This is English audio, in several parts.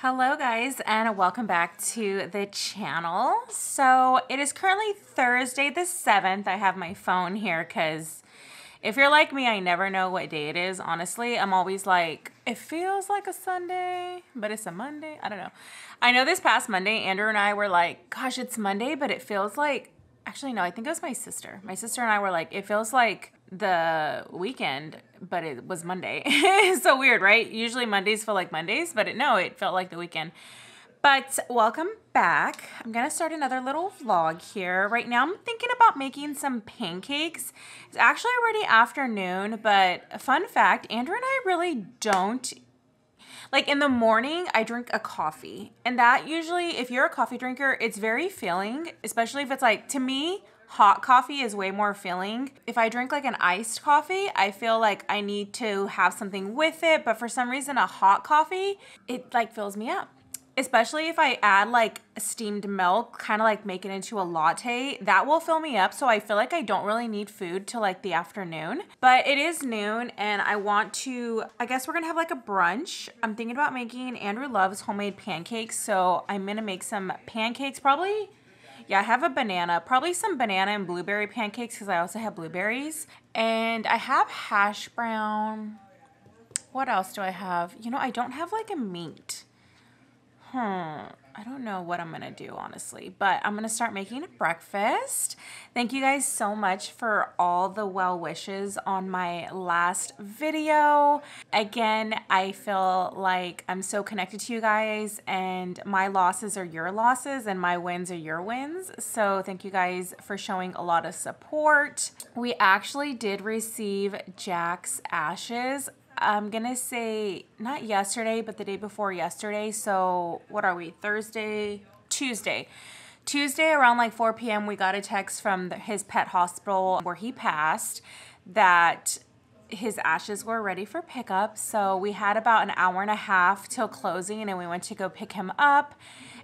Hello guys, and welcome back to the channel. So it is currently Thursday the 7th. I have my phone here because if you're like me, I never know what day it is. Honestly, I'm always like, it feels like a Sunday, but it's a Monday. I don't know. I know this past Monday, Andrew and I were like, gosh, it's Monday, but it feels like, actually no, I think it was my sister. My sister and I were like, it feels like the weekend, but it was Monday. It's so weird, right? Usually Mondays feel like Mondays, but it felt like the weekend. But welcome back. I'm gonna start another little vlog here. Right now I'm thinking about making some pancakes. It's actually already afternoon, but fun fact, Andrew and I really don't, like in the morning, I drink a coffee. And that usually, if you're a coffee drinker, it's very filling, especially if it's like, to me, hot coffee is way more filling. If I drink like an iced coffee, I feel like I need to have something with it. But for some reason, a hot coffee, it like fills me up. Especially if I add like steamed milk, kind of like make it into a latte, that will fill me up. So I feel like I don't really need food till like the afternoon. But it is noon and I want to, I guess we're gonna have like a brunch. I'm thinking about making, Andrew loves homemade pancakes. So I'm gonna make some pancakes probably. Yeah, I have a banana, probably some banana and blueberry pancakes because I also have blueberries. And I have hash brown. What else do I have? You know, I don't have like a meat. I don't know what I'm gonna do, honestly, but I'm gonna start making a breakfast. Thank you guys so much for all the well wishes on my last video. Again, I feel like I'm so connected to you guys, and my losses are your losses and my wins are your wins. So thank you guys for showing a lot of support. We actually did receive Jack's ashes. I'm gonna say not yesterday, but the day before yesterday. So what are we, Tuesday around like 4 p.m. we got a text from his pet hospital where he passed that his ashes were ready for pickup. So we had about an hour and a half till closing and we went to go pick him up.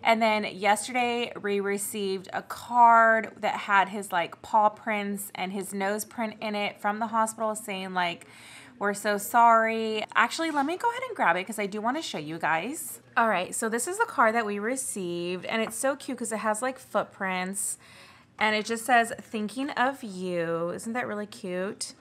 And then yesterday we received a card that had his like paw prints and his nose print in it from the hospital saying like, we're so sorry. Actually, let me go ahead and grab it because I do want to show you guys. All right, so this is the card that we received and it's so cute because it has like footprints and it just says, thinking of you. Isn't that really cute?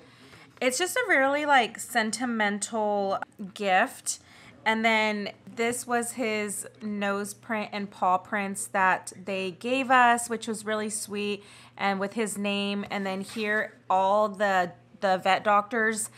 It's just a really like sentimental gift. And then this was his nose print and paw prints that they gave us, which was really sweet, and with his name. And then here, all the vet doctors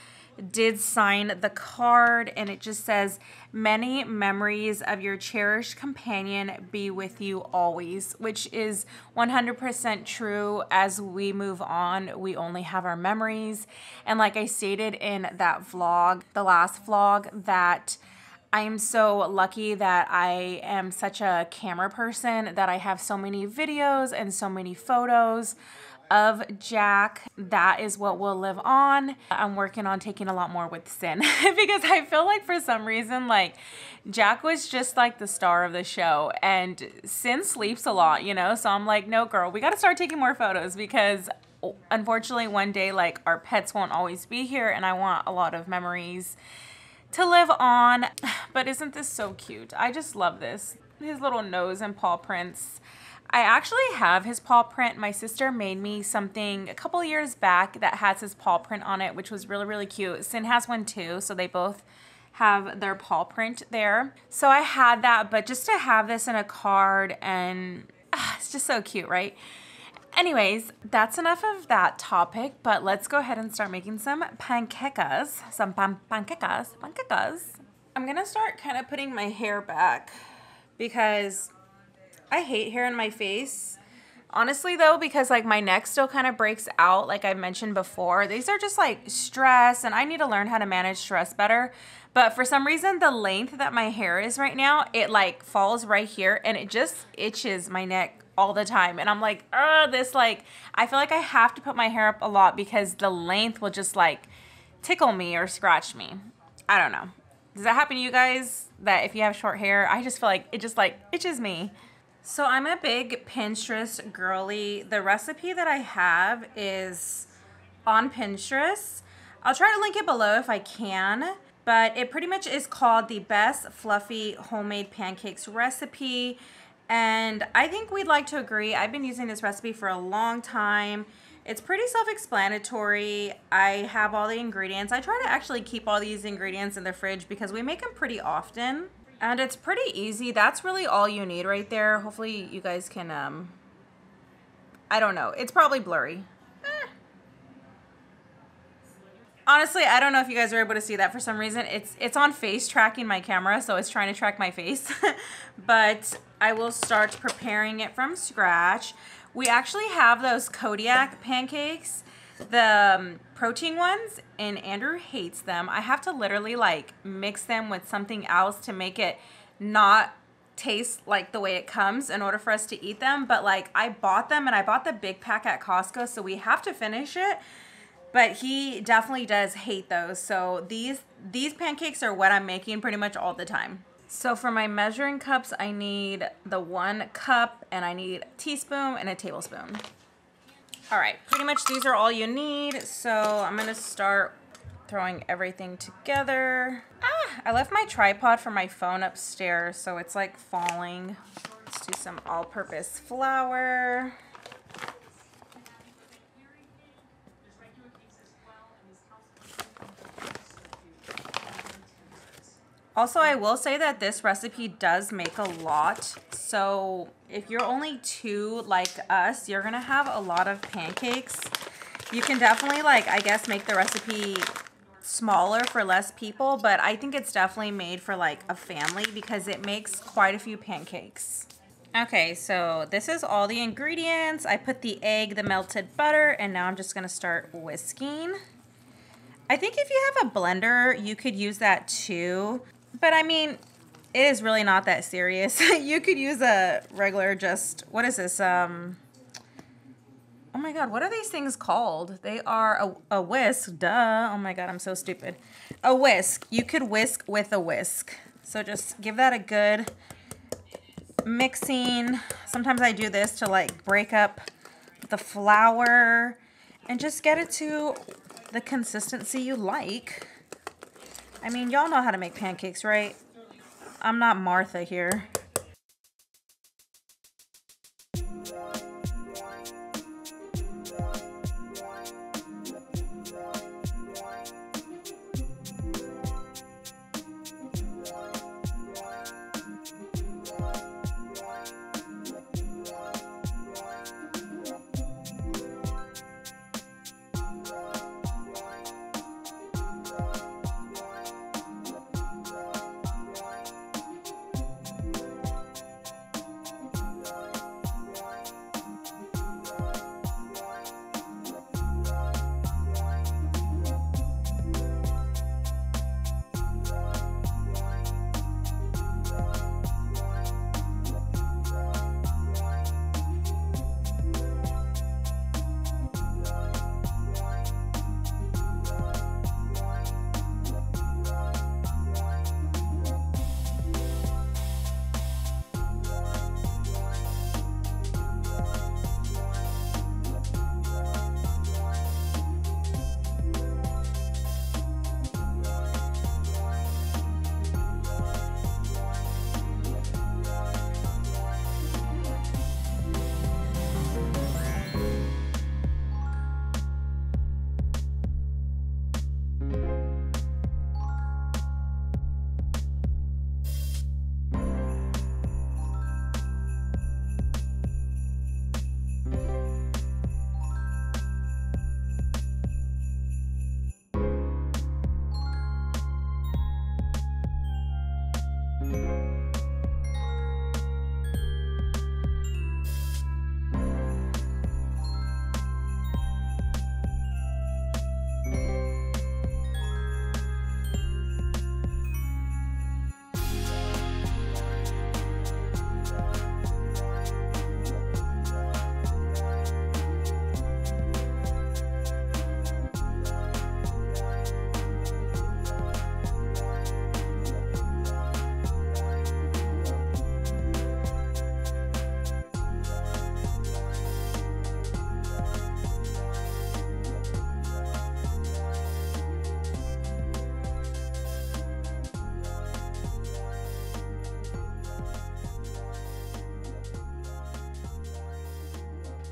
did sign the card, and it just says, many memories of your cherished companion be with you always, which is 100% true. As we move on, we only have our memories. And like I stated in that vlog, the last vlog, that I am so lucky that I am such a camera person, that I have so many videos and so many photos of Jack. That is what will live on. I'm working on taking a lot more with Sin because I feel like for some reason, like Jack was just like the star of the show and Sin sleeps a lot, you know? So I'm like, no girl, we got to start taking more photos because unfortunately one day like our pets won't always be here and I want a lot of memories to live on. But isn't this so cute? I just love this. His little nose and paw prints. I actually have his paw print. My sister made me something a couple years back that has his paw print on it, which was really, really cute. Sin has one too, so they both have their paw print there. So I had that, but just to have this in a card and it's just so cute, right? Anyways, that's enough of that topic, but let's go ahead and start making some pancakes. Pancakes. I'm gonna start kind of putting my hair back because I hate hair in my face. Honestly though, because like my neck still kind of breaks out like I mentioned before. These are just like stress and I need to learn how to manage stress better. But for some reason, the length that my hair is right now, it like falls right here and it just itches my neck all the time. And I'm like, this like, I feel like I have to put my hair up a lot because the length will just like tickle me or scratch me. I don't know. Does that happen to you guys? That if you have short hair, I just feel like it just like itches me. So I'm a big Pinterest girly. The recipe that I have is on Pinterest. I'll try to link it below if I can. But it pretty much is called the Best Fluffy Homemade Pancakes Recipe. And I think we'd like to agree. I've been using this recipe for a long time. It's pretty self-explanatory. I have all the ingredients. I try to actually keep all these ingredients in the fridge because we make them pretty often. And it's pretty easy. That's really all you need right there. Hopefully you guys can, I don't know. It's probably blurry. Honestly, I don't know if you guys are able to see that for some reason. It's on face tracking my camera, so it's trying to track my face. But I will start preparing it from scratch. We actually have those Kodiak pancakes, the protein ones, and Andrew hates them. I have to literally like mix them with something else to make it not taste like the way it comes in order for us to eat them. But like I bought them, and I bought the big pack at Costco, so we have to finish it. But he definitely does hate those. So these pancakes are what I'm making pretty much all the time. So for my measuring cups, I need the 1 cup, and I need a teaspoon and a tablespoon. All right, pretty much these are all you need. So I'm gonna start throwing everything together. I left my tripod for my phone upstairs, so it's like falling. Let's do some all-purpose flour. Also, I will say that this recipe does make a lot. So if you're only 2 like us, you're gonna have a lot of pancakes. You can definitely like, I guess, make the recipe smaller for less people, but I think it's definitely made for like a family because it makes quite a few pancakes. Okay, so this is all the ingredients. I put the egg, the melted butter, and now I'm just gonna start whisking. I think if you have a blender, you could use that too. But I mean, it is really not that serious. You could use a regular what is this? Oh my God, what are these things called? They are a whisk, duh. Oh my God, I'm so stupid. A whisk. You could whisk with a whisk. So just give that a good mixing. Sometimes I do this to like break up the flour and just get it to the consistency you like. I mean, y'all know how to make pancakes, right? I'm not Martha here.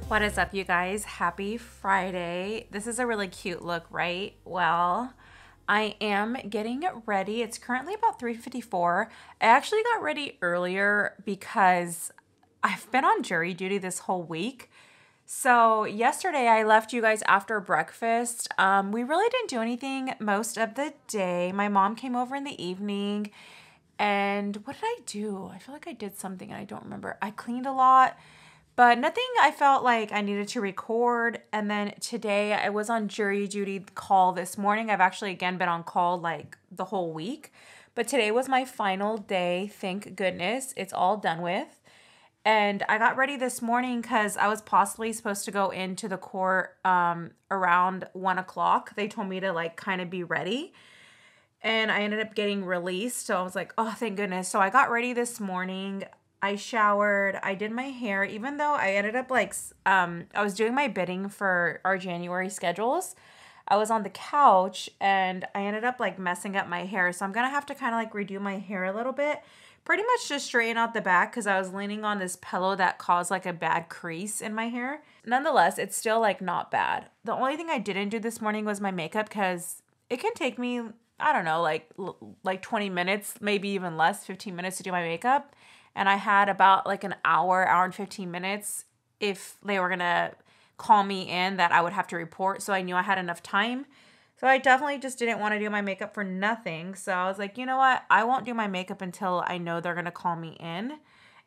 What is up, you guys? Happy Friday. This is a really cute look, right? Well, I am getting ready. It's currently about 3:54. I actually got ready earlier because I've been on jury duty this whole week. So yesterday I left you guys after breakfast. We really didn't do anything most of the day. My mom came over in the evening, and what did I do? I feel like I did something and I don't remember. I cleaned a lot, but nothing I felt like I needed to record. And then today I was on jury duty call this morning. I've actually again been on call like the whole week, but today was my final day. Thank goodness it's all done with. And I got ready this morning because I was possibly supposed to go into the court around 1 o'clock. They told me to like kind of be ready. And I ended up getting released. So I was like, oh, thank goodness. So I got ready this morning. I showered. I did my hair. Even though I ended up like, I was doing my bidding for our January schedules. I was on the couch and I ended up like messing up my hair. So I'm going to have to kind of like redo my hair a little bit. Pretty much just straighten out the back because I was leaning on this pillow that caused like a bad crease in my hair. Nonetheless, it's still like not bad. The only thing I didn't do this morning was my makeup because it can take me, I don't know, like 20 minutes, maybe even less, 15 minutes to do my makeup. And I had about like an hour and 15 minutes if they were going to call me in that I would have to report. So I knew I had enough time. So I definitely just didn't want to do my makeup for nothing. So I was like, you know what? I won't do my makeup until I know they're going to call me in.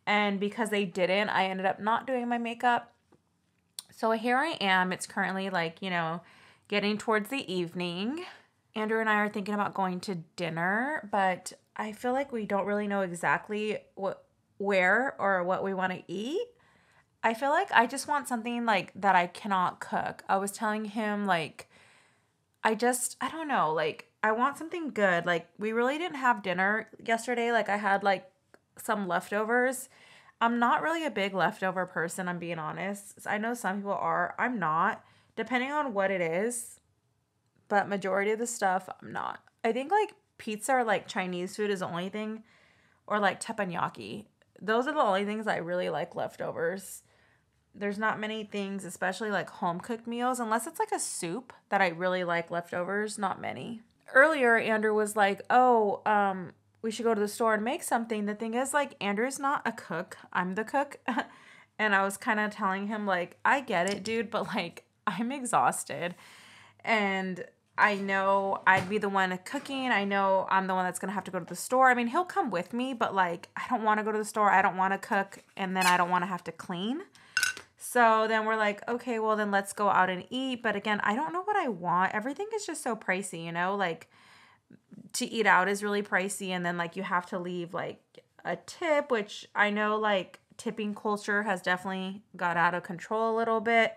And because they didn't, I ended up not doing my makeup. So here I am. It's currently like, you know, getting towards the evening. Andrew and I are thinking about going to dinner, but I feel like we don't really know exactly where or what we want to eat. I feel like I just want something like that I cannot cook. I was telling him like, I don't know, like I want something good. Like we really didn't have dinner yesterday. Like I had like some leftovers. I'm not really a big leftover person, I'm being honest. I know some people are. I'm not, depending on what it is, but majority of the stuff I'm not. I think like pizza or like Chinese food is the only thing, or like teppanyaki. Those are the only things I really like leftovers. There's not many things, especially like home cooked meals, unless it's like a soup that I really like leftovers, not many. Earlier, Andrew was like, oh, we should go to the store and make something. The thing is like, Andrew's not a cook. I'm the cook. And I was kind of telling him like, I get it, dude, but like I'm exhausted. And I know I'd be the one cooking. I know I'm the one that's going to have to go to the store. I mean, he'll come with me, but like, I don't want to go to the store. I don't want to cook. And then I don't want to have to clean. So then we're like, okay, well then let's go out and eat. But again, I don't know what I want. Everything is just so pricey, you know, like to eat out is really pricey. And then like you have to leave like a tip, which I know like tipping culture has definitely got out of control a little bit.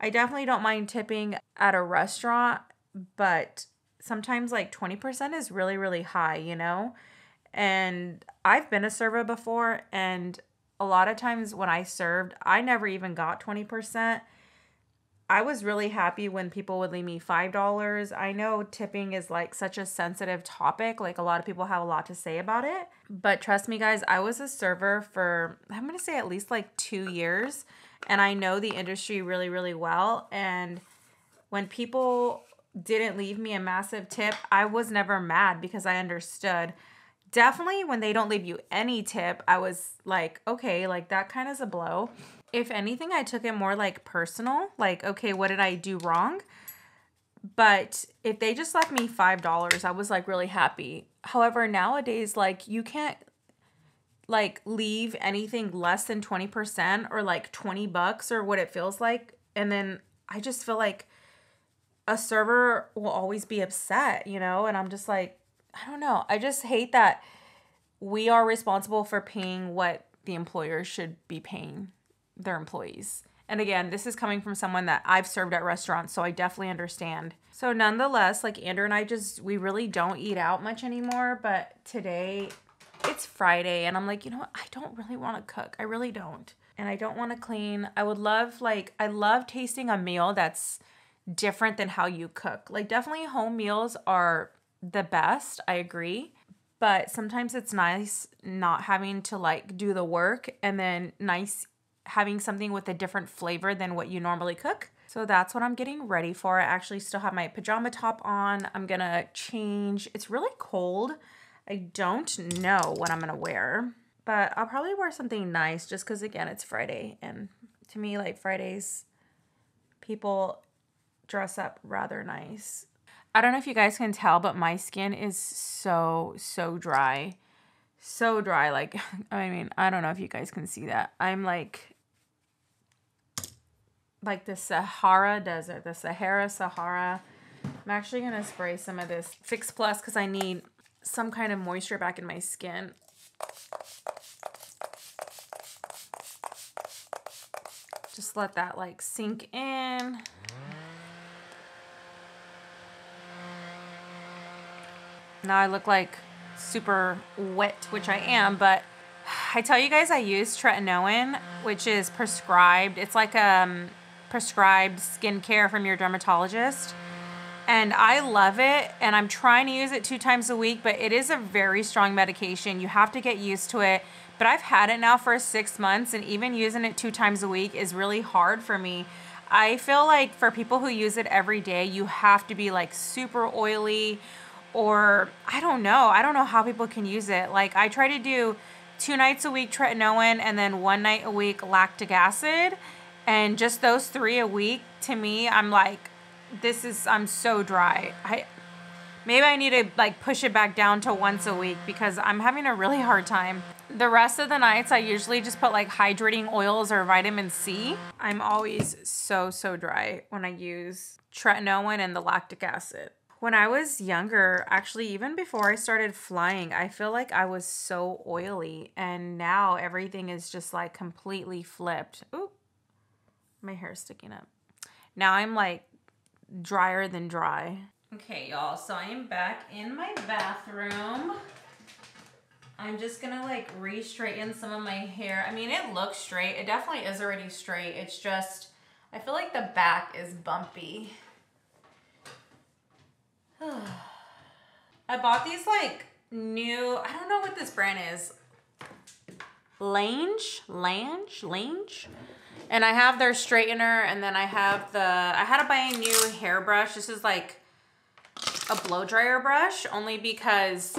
I definitely don't mind tipping at a restaurant, but sometimes like 20% is really, really high, you know? And I've been a server before, and a lot of times when I served, I never even got 20%. I was really happy when people would leave me $5. I know tipping is like such a sensitive topic. Like a lot of people have a lot to say about it. But trust me, guys, I was a server for, I'm going to say at least like 2 years. And I know the industry really, really well. And when people didn't leave me a massive tip, I was never mad because I understood. Definitely when they don't leave you any tip, I was like, okay, like that kind of is a blow. If anything, I took it more like personal, like, okay, what did I do wrong? But if they just left me $5, I was like really happy. However, nowadays, like you can't like leave anything less than 20% or like $20 or what it feels like. And then I just feel like a server will always be upset, you know? And I'm just like, I don't know. I just hate that we are responsible for paying what the employer should be paying their employees. And again, this is coming from someone that I've served at restaurants, so I definitely understand. So nonetheless, like Andrew and I we really don't eat out much anymore, but today it's Friday and I'm like, you know what? I don't really want to cook. I really don't. And I don't want to clean. I love tasting a meal that's different than how you cook. Like definitely home meals are the best, I agree. But sometimes it's nice not having to like do the work, and then nice having something with a different flavor than what you normally cook. So that's what I'm getting ready for. I actually still have my pajama top on. I'm gonna change. It's really cold. I don't know what I'm gonna wear, but I'll probably wear something nice just because, again, it's Friday. And to me, like, Fridays, people dress up rather nice. I don't know if you guys can tell, but my skin is so dry. So dry. Like, I mean, I don't know if you guys can see that. I'm like the Sahara Desert, the Sahara. I'm actually going to spray some of this Fix Plus because I need some kind of moisture back in my skin. Just let that like sink in. Now I look like super wet, which I am, but I tell you guys I use tretinoin, which is prescribed. It's like prescribed skincare from your dermatologist. And I love it, and I'm trying to use it 2 times a week, but it is a very strong medication. You have to get used to it. But I've had it now for 6 months, and even using it 2 times a week is really hard for me. I feel like for people who use it every day, you have to be like super oily, or I don't know. I don't know how people can use it. Like, I try to do 2 nights a week tretinoin and then 1 night a week lactic acid. And just those 3 a week, to me, I'm like, I'm so dry. Maybe I need to like push it back down to once a week because I'm having a really hard time. The rest of the nights, I usually just put like hydrating oils or vitamin C. I'm always so dry when I use tretinoin and the lactic acid. When I was younger, actually, even before I started flying, I feel like I was so oily, and now everything is just like completely flipped. Ooh, my hair's sticking up. Now I'm like drier than dry. Okay, y'all, so I am back in my bathroom. I'm just gonna like re-straighten some of my hair. I mean, it looks straight. It definitely is already straight. It's just, I feel like the back is bumpy. I bought these like new, I don't know what this brand is. Lange. And I have their straightener, and then I had to buy a new hairbrush. This is like a blow dryer brush, only because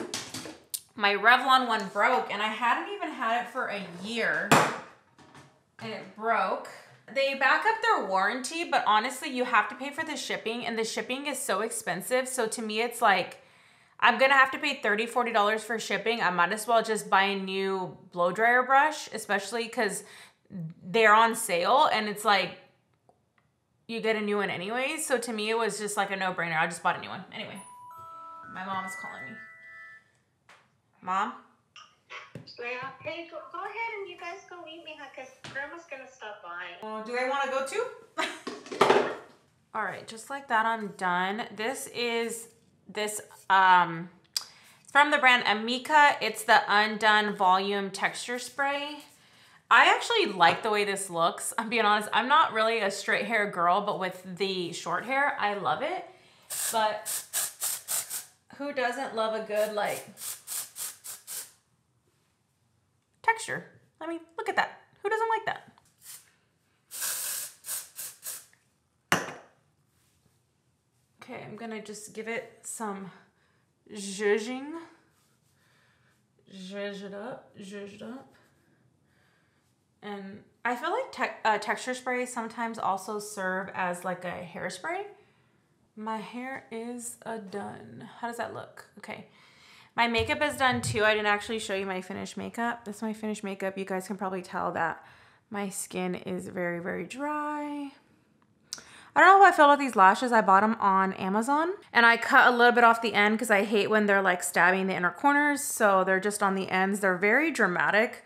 my Revlon one broke, and I hadn't even had it for a year, and it broke. They back up their warranty, but honestly, you have to pay for the shipping, and the shipping is so expensive. So to me, it's like, I'm gonna have to pay $30, $40 for shipping. I might as well just buy a new blow dryer brush, especially because they're on sale, and it's like, you get a new one anyway. So to me, it was just like a no-brainer. I just bought a new one. Anyway, my mom is calling me. Mom? Yeah, hey, go ahead and you guys go meet me, because Grandma's gonna stop by. Do I want to go too? All right, just like that, I'm done. This is it's from the brand Amika. It's the Undone Volume Texture Spray. I actually like the way this looks. I'm being honest, I'm not really a straight hair girl, but with the short hair, I love it. But who doesn't love a good, like, texture? I mean, look at that. Who doesn't like that? Okay, I'm gonna just give it some zhuzhing. Zhuzh it up. And I feel like texture sprays sometimes also serve as like a hairspray. My hair is done. How does that look? Okay. My makeup is done too. I didn't actually show you my finished makeup. This is my finished makeup. You guys can probably tell that my skin is very dry. I don't know how I feel about these lashes. I bought them on Amazon, and I cut a little bit off the end because I hate when they're like stabbing the inner corners. So they're just on the ends. They're very dramatic.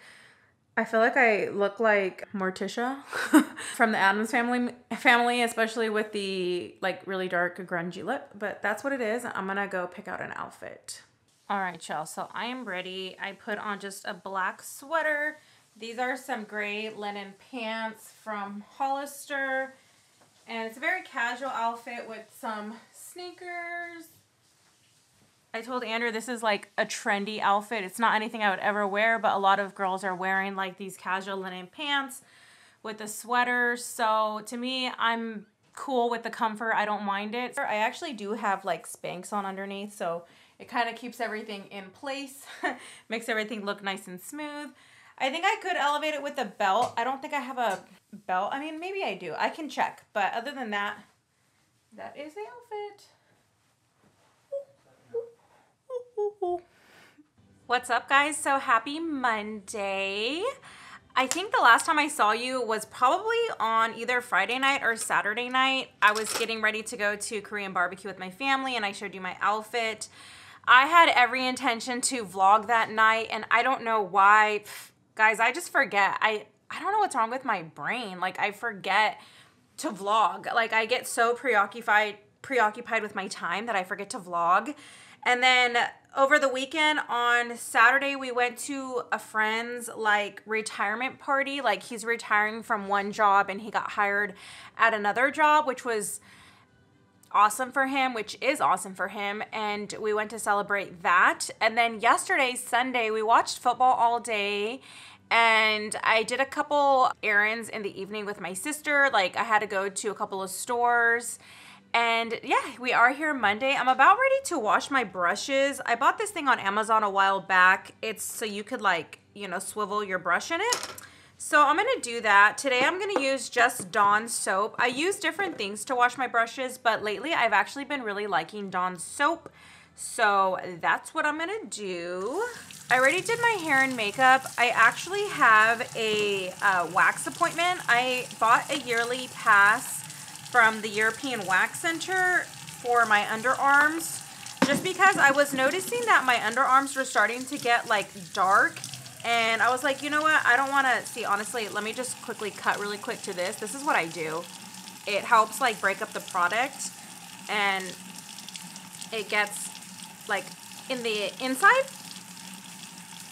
I feel like I look like Morticia from the Addams family, especially with the like really dark grungy lip, but that's what it is. I'm gonna go pick out an outfit. All right, y'all, so I am ready. I put on just a black sweater. These are some gray linen pants from Hollister, and it's a very casual outfit with some sneakers. I told Andrew this is like a trendy outfit. It's not anything I would ever wear, but a lot of girls are wearing like these casual linen pants with the sweater. So to me, I'm cool with the comfort. I don't mind it. I actually do have like Spanx on underneath, so it kind of keeps everything in place, makes everything look nice and smooth. I think I could elevate it with a belt. I don't think I have a belt. I mean, maybe I do. I can check. But other than that, that is the outfit. What's up, guys? So happy Monday. I think the last time I saw you was probably on either Friday night or Saturday night. I was getting ready to go to Korean barbecue with my family and I showed you my outfit. I had every intention to vlog that night and I don't know why. Guys, I just forget. I don't know what's wrong with my brain. Like, I forget to vlog. Like, I get so preoccupied with my time that I forget to vlog. And then over the weekend on Saturday, we went to a friend's like retirement party. Like, he's retiring from one job and he got hired at another job, which was awesome for him, which is awesome for him. And we went to celebrate that. And then yesterday, Sunday, we watched football all day. And I did a couple errands in the evening with my sister. Like, I had to go to a couple of stores. And yeah, we are here Monday. I'm about ready to wash my brushes. I bought this thing on Amazon a while back. It's so you could like, you know, swivel your brush in it. So I'm going to do that. Today I'm going to use just Dawn soap. I use different things to wash my brushes, but lately I've actually been really liking Dawn soap. So that's what I'm going to do. I already did my hair and makeup. I actually have a wax appointment. I bought a yearly pass from the European Wax Center for my underarms, just because I was noticing that my underarms were starting to get like dark, and I was like, you know what, I don't want to see, honestly, let me just quickly cut really quick to this. This is what I do. It helps like break up the product, and it gets like in the inside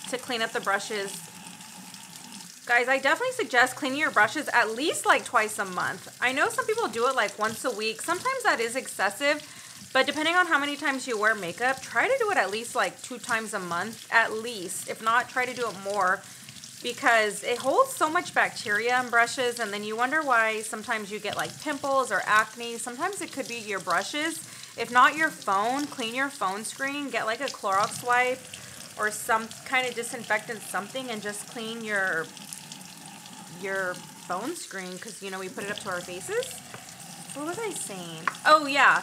to clean up the brushes. Guys, I definitely suggest cleaning your brushes at least like twice a month. I know some people do it like once a week. Sometimes that is excessive, but depending on how many times you wear makeup, try to do it at least like 2 times a month, at least. If not, try to do it more, because it holds so much bacteria in brushes, and then you wonder why sometimes you get like pimples or acne. Sometimes it could be your brushes. If not your phone, clean your phone screen, get like a Clorox wipe or some kind of disinfectant something, and just clean your phone screen, because you know we put it up to our faces. What was I saying? Oh yeah,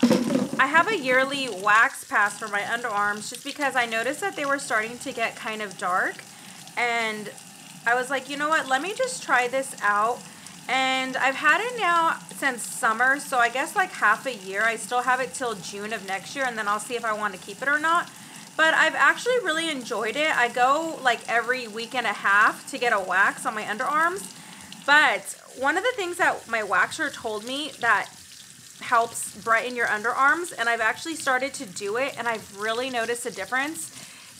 I have a yearly wax pass for my underarms, just because I noticed that they were starting to get kind of dark, and I was like, you know what, let me just try this out. And I've had it now since summer, so I guess like half a year. I still have it till June of next year, and then I'll see if I want to keep it or not. But I've actually really enjoyed it. I go like every week and a half to get a wax on my underarms. But one of the things that my waxer told me that helps brighten your underarms, and I've actually started to do it, and I've really noticed a difference.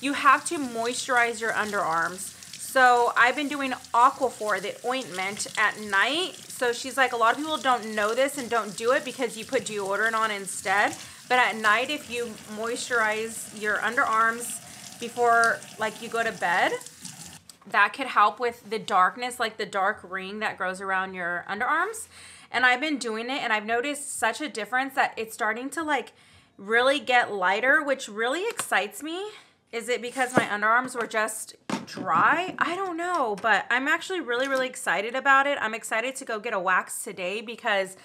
You have to moisturize your underarms. So I've been doing Aquaphor, the ointment, at night. So she's like, a lot of people don't know this and don't do it because you put deodorant on instead. But at night, if you moisturize your underarms before like you go to bed, that could help with the darkness, like the dark ring that grows around your underarms. And I've been doing it, and I've noticed such a difference that it's starting to like really get lighter, which really excites me. Is it because my underarms were just dry? I don't know, but I'm actually really, really excited about it. I'm excited to go get a wax today because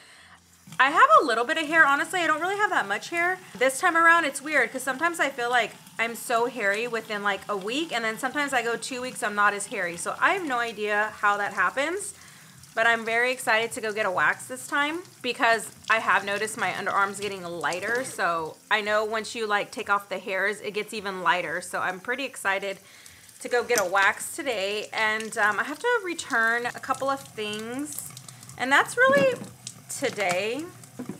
I have a little bit of hair. Honestly, I don't really have that much hair. This time around, it's weird because sometimes I feel like I'm so hairy within like a week, and then sometimes I go 2 weeks, I'm not as hairy. So I have no idea how that happens, but I'm very excited to go get a wax this time because I have noticed my underarms getting lighter. So I know once you like take off the hairs, it gets even lighter. So I'm pretty excited to go get a wax today. And I have to return a couple of things, and that's really today.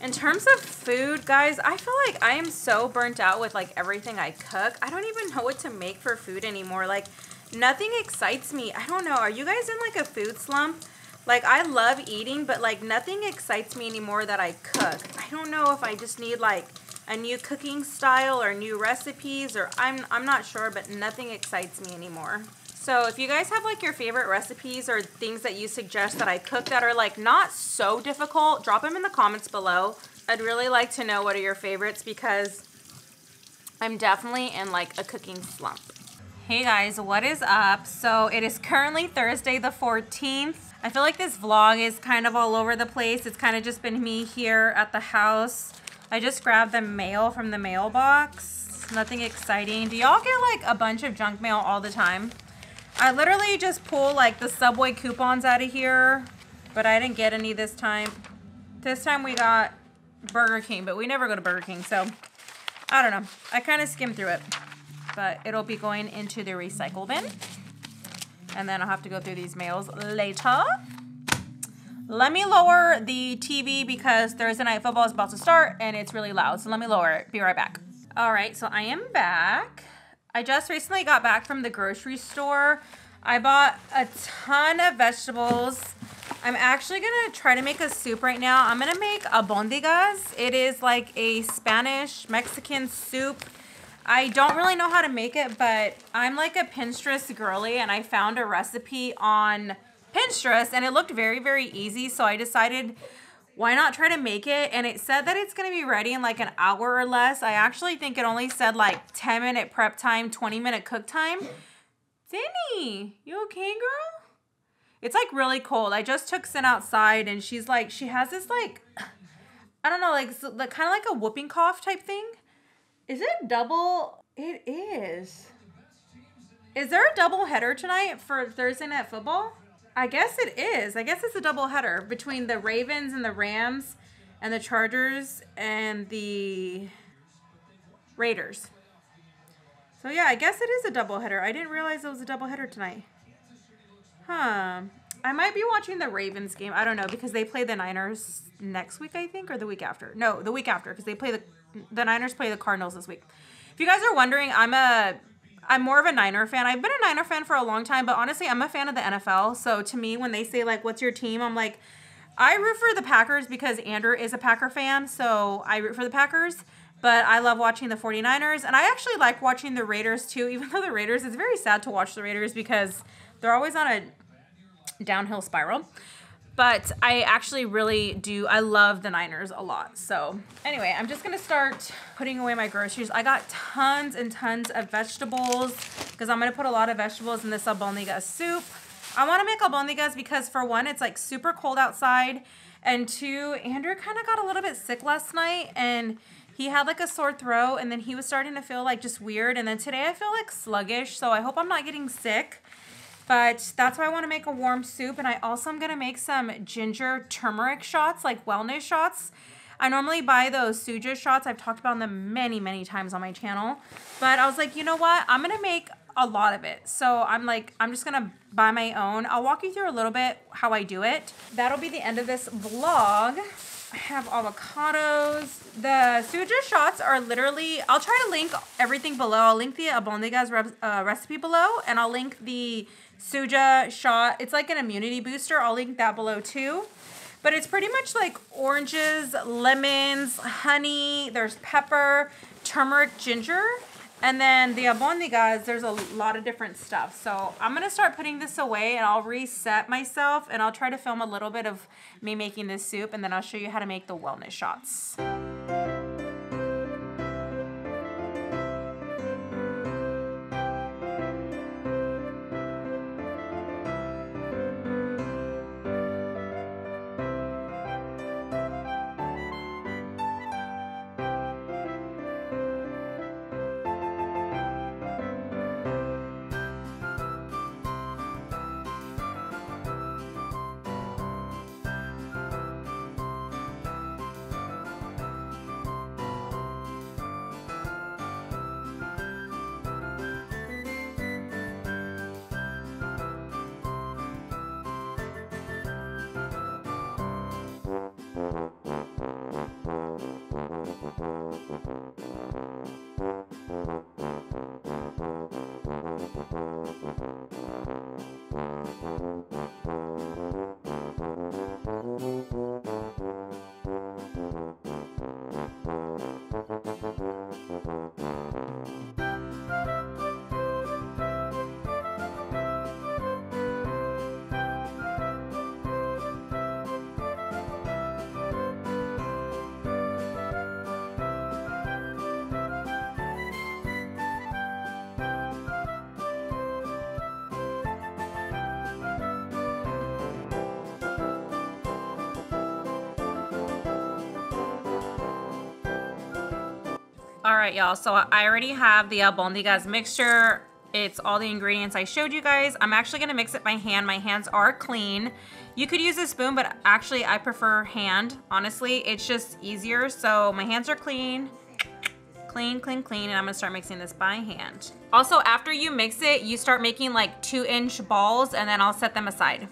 In terms of food, guys, I feel like I am so burnt out with like everything I cook. I don't even know what to make for food anymore. Like, nothing excites me. I don't know. Are you guys in like a food slump? Like, I love eating, but like nothing excites me anymore that I cook. I don't know if I just need like a new cooking style or new recipes, or I'm not sure, but nothing excites me anymore. So if you guys have like your favorite recipes or things that you suggest that I cook that are like not so difficult, drop them in the comments below. I'd really like to know what are your favorites because I'm definitely in like a cooking slump. Hey guys, what is up? So it is currently Thursday the 14th. I feel like this vlog is kind of all over the place. It's kind of just been me here at the house. I just grabbed the mail from the mailbox. Nothing exciting. Do y'all get like a bunch of junk mail all the time? I literally just pull like the Subway coupons out of here, but I didn't get any this time. This time we got Burger King, but we never go to Burger King, so I don't know. I kind of skimmed through it, but it'll be going into the recycle bin. And then I'll have to go through these mails later. Let me lower the TV because Thursday Night Football is about to start and it's really loud. So let me lower it. Be right back. All right, so I am back. I just recently got back from the grocery store. I bought a ton of vegetables. I'm actually gonna try to make a soup right now. I'm gonna make albondigas. It is like a Spanish Mexican soup. I don't really know how to make it, but I'm like a Pinterest girly and I found a recipe on Pinterest and it looked very, very easy. So I decided, why not try to make it? And it said that it's gonna be ready in like an hour or less. I actually think it only said like 10-minute prep time, 20-minute cook time. Zinni, you okay, girl? It's like really cold. I just took Sin outside and she's like, she has this like, I don't know, like kind of like a whooping cough type thing. Is it double? It is. Is there a double header tonight for Thursday Night Football? I guess it is. I guess it's a double header between the Ravens and the Rams and the Chargers and the Raiders. So yeah, I guess it is a double header. I didn't realize it was a double header tonight. Huh. I might be watching the Ravens game. I don't know because they play the Niners next week, I think, or the week after. No, the week after because they play the Niners play the Cardinals this week. If you guys are wondering, I'm more of a Niner fan. I've been a Niner fan for a long time, but honestly, I'm a fan of the NFL. So to me, when they say like, what's your team? I'm like, I root for the Packers because Andrew is a Packer fan. So I root for the Packers, but I love watching the 49ers. And I actually like watching the Raiders too, even though the Raiders, it's very sad to watch the Raiders because they're always on a downhill spiral. But I actually really do. I love the Niners a lot. So anyway, I'm just going to start putting away my groceries. I got tons and tons of vegetables because I'm going to put a lot of vegetables in this albondigas soup. I want to make albondigas because for one, it's like super cold outside. And two, Andrew kind of got a little bit sick last night and he had like a sore throat and then he was starting to feel like just weird. And then today I feel like sluggish. So I hope I'm not getting sick. But that's why I want to make a warm soup. And I also am going to make some ginger turmeric shots, like wellness shots. I normally buy those suja shots. I've talked about them many, many times on my channel. But I was like, you know what? I'm going to make a lot of it. So I'm like, I'm just going to buy my own. I'll walk you through a little bit how I do it. That'll be the end of this vlog. I have avocados. The suja shots are literally, I'll try to link everything below. I'll link the albondigas recipe below. And I'll link the suja shot. It's like an immunity booster. I'll link that below too. But it's pretty much like oranges, lemons, honey, there's pepper, turmeric, ginger. And then the albondigas, there's a lot of different stuff. So I'm going to start putting this away and I'll reset myself and I'll try to film a little bit of me making this soup and then I'll show you how to make the wellness shots. All right, y'all, so I already have the Albondigas mixture. It's all the ingredients I showed you guys. I'm actually gonna mix it by hand. My hands are clean. You could use a spoon, but actually I prefer hand. Honestly, it's just easier. So my hands are clean, clean, clean, clean, and I'm gonna start mixing this by hand. Also, after you mix it, you start making like 2-inch balls, and then I'll set them aside.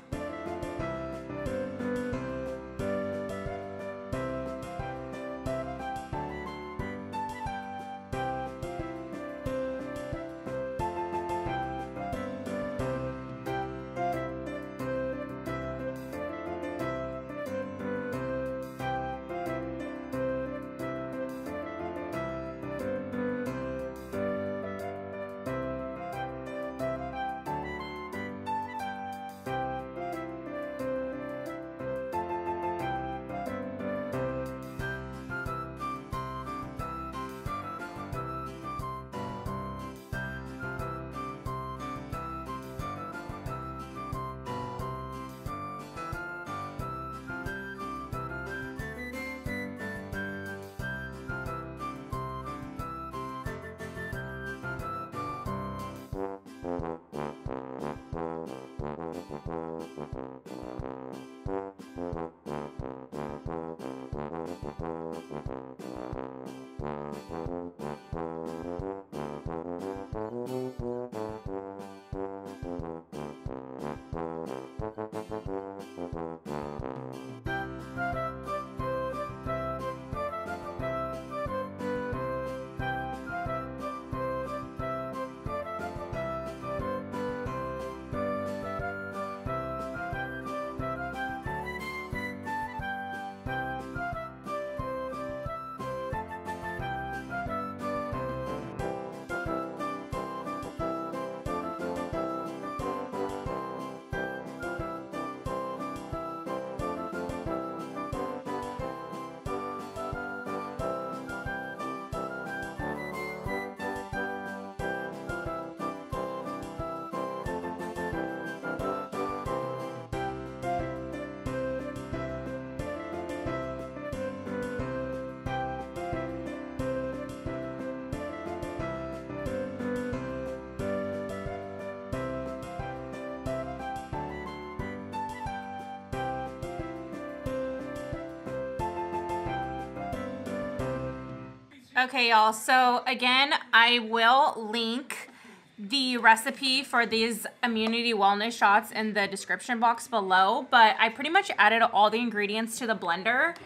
Okay, y'all, so again, I will link the recipe for these immunity wellness shots in the description box below, but I pretty much added all the ingredients to the blender.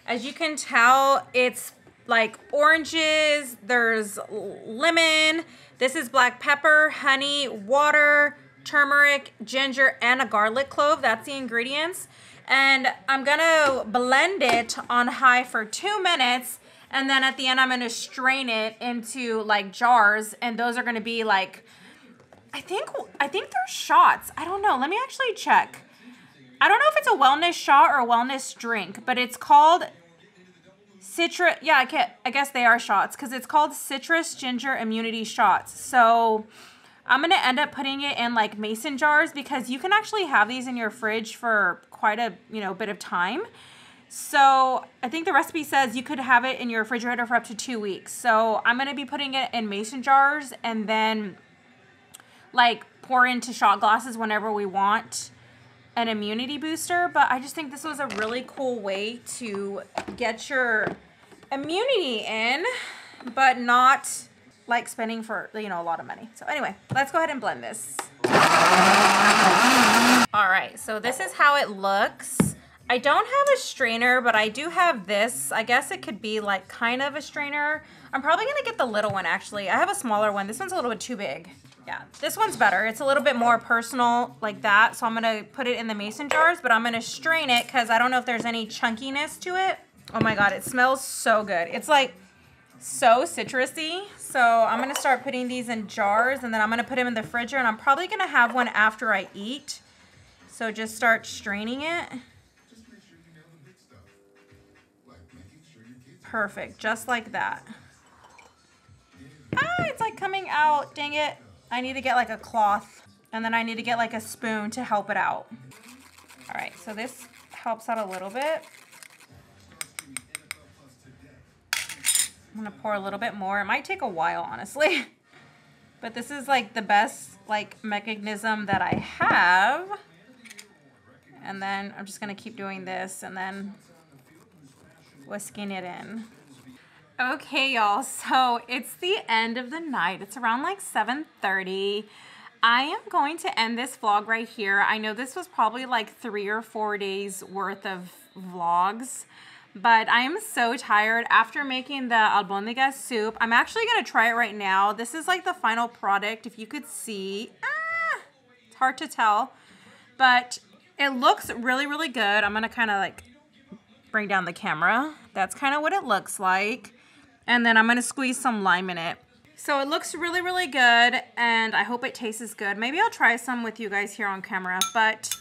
As you can tell, it's like oranges, there's lemon, this is black pepper, honey, water, turmeric, ginger, and a garlic clove. That's the ingredients. And I'm gonna blend it on high for 2 minutes. And then at the end, I'm gonna strain it into like jars, and those are gonna be like, I think they're shots. I don't know. Let me actually check. I don't know if it's a wellness shot or a wellness drink, but it's called citrus. Yeah, I guess they are shots because it's called citrus ginger immunity shots. So I'm gonna end up putting it in like mason jars because you can actually have these in your fridge for quite a bit of time. So I think the recipe says you could have it in your refrigerator for up to 2 weeks. So I'm going to be putting it in mason jars and then like pour into shot glasses whenever we want an immunity booster. But I just think this was a really cool way to get your immunity in, but not like spending for, a lot of money. So anyway, let's go ahead and blend this. All right, so this is how it looks. I don't have a strainer, but I do have this. I guess it could be like kind of a strainer. I'm probably gonna get the little one actually. I have a smaller one. This one's a little bit too big. Yeah, this one's better. It's a little bit more personal like that. So I'm gonna put it in the mason jars, but I'm gonna strain it because I don't know if there's any chunkiness to it. Oh my God, it smells so good. It's like so citrusy. So I'm gonna start putting these in jars and then I'm gonna put them in the fridge, and I'm probably gonna have one after I eat. So just start straining it. Perfect, just like that. Ah, it's like coming out, dang it. I need to get like a cloth, and then I need to get like a spoon to help it out. All right, so this helps out a little bit. I'm gonna pour a little bit more. It might take a while, honestly. But this is like the best like mechanism that I have. And then I'm just gonna keep doing this and then whisking it in. Okay, y'all, so it's the end of the night. It's around like 7:30. I am going to end this vlog right here. I know this was probably like 3 or 4 days worth of vlogs, but I am so tired after making the albondigas soup. I'm actually gonna try it right now. This is like the final product, if you could see. It's hard to tell, but it looks really, really good. I'm gonna kind of like bring down the camera. That's kind of what it looks like. And then I'm gonna squeeze some lime in it. So it looks really, really good, and I hope it tastes good. Maybe I'll try some with you guys here on camera, but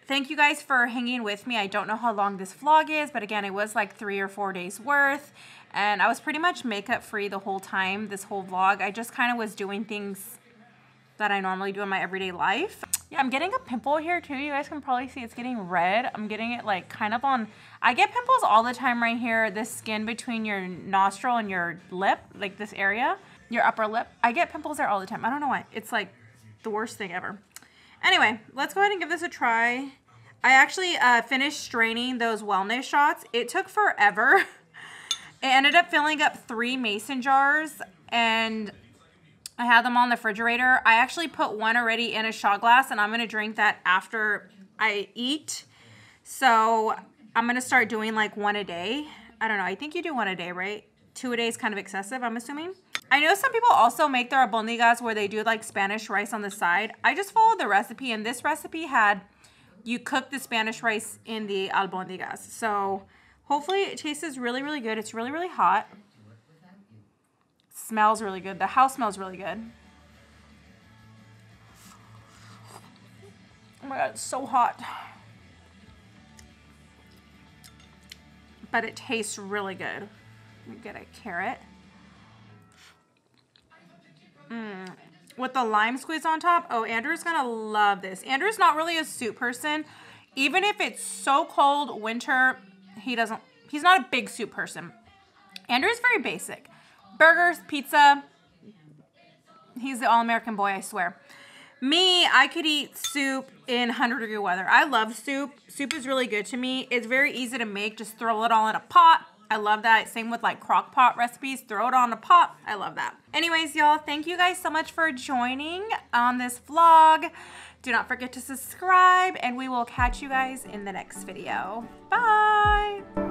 thank you guys for hanging with me. I don't know how long this vlog is, but again, it was like 3 or 4 days worth, and I was pretty much makeup free the whole time, this whole vlog. I just kind of was doing things that I normally do in my everyday life. Yeah, I'm getting a pimple here too. You guys can probably see it's getting red. I'm getting it like kind of on, I get pimples all the time right here, this skin between your nostril and your lip, like this area, your upper lip. I get pimples there all the time. I don't know why. It's like the worst thing ever. Anyway, let's go ahead and give this a try. I actually finished straining those wellness shots. It took forever. It ended up filling up 3 mason jars, and I had them on the refrigerator. I actually put one already in a shot glass, and I'm gonna drink that after I eat. So I'm gonna start doing like 1 a day. I don't know, I think you do 1 a day, right? 2 a day is kind of excessive, I'm assuming. I know some people also make their albondigas where they do like Spanish rice on the side. I just followed the recipe, and this recipe had you cook the Spanish rice in the albondigas. So hopefully it tastes really, really good. It's really, really hot. Smells really good. The house smells really good. Oh my God, it's so hot. But it tastes really good. Let me get a carrot. With the lime squeeze on top. Oh, Andrew's gonna love this. Andrew's not really a soup person. Even if it's so cold winter, he's not a big soup person. Andrew's very basic. Burgers, pizza. He's the all-American boy, I swear. Me, I could eat soup in 100-degree weather. I love soup. Soup is really good to me. It's very easy to make. Just throw it all in a pot. I love that. Same with like crock pot recipes. Throw it on a pot. I love that. Anyways, y'all, thank you guys so much for joining on this vlog. Do not forget to subscribe, and we will catch you guys in the next video. Bye!